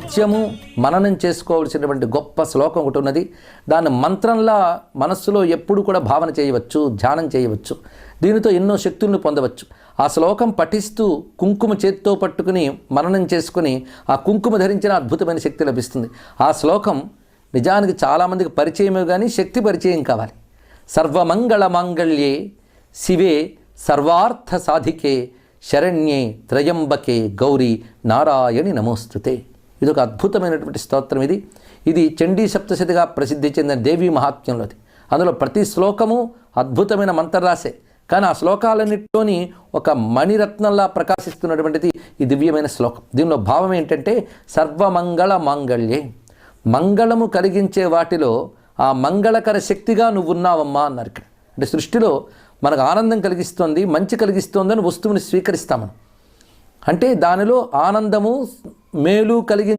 నిత్యము మననం చేసుకోవాల్సినటువంటి గొప్ప శ్లోకం ఒకటి ఉన్నది. దాన్ని మంత్రంలా మనస్సులో ఎప్పుడు కూడా భావన చేయవచ్చు, ధ్యానం చేయవచ్చు. దీనితో ఎన్నో శక్తులను పొందవచ్చు. ఆ శ్లోకం పఠిస్తూ కుంకుమ చేత్తో పట్టుకుని మననం చేసుకుని ఆ కుంకుమ ధరించిన అద్భుతమైన శక్తి లభిస్తుంది. ఆ శ్లోకం నిజానికి చాలామందికి పరిచయమే కానీ శక్తి పరిచయం కావాలి. సర్వమంగళ మాంగళ్యే శివే సర్వార్థ సాధికే శరణ్యే త్రయంబకే గౌరీ నారాయణి నమోస్తుతే. ఇది ఒక అద్భుతమైనటువంటి స్తోత్రం. ఇది చండీ సప్తశతిగా ప్రసిద్ధి చెందిన దేవీ మహాత్మ్యంలోది. అందులో ప్రతి శ్లోకము అద్భుతమైన మంత్రరాశే, కానీ ఆ శ్లోకాలన్నింటిలోని ఒక మణిరత్నంలా ప్రకాశిస్తున్నటువంటిది ఈ దివ్యమైన శ్లోకం. దీనిలో భావం ఏంటంటే సర్వమంగళ మాంగళ్యే, మంగళము కలిగించే వాటిలో ఆ మంగళకర శక్తిగా నువ్వు ఉన్నావమ్మా అన్నారు ఇక్కడ. అంటే సృష్టిలో మనకు ఆనందం కలిగిస్తోంది, మంచి కలిగిస్తోందని వస్తువుని స్వీకరిస్తామని, అంటే దానిలో ఆనందము మేలు కలిగి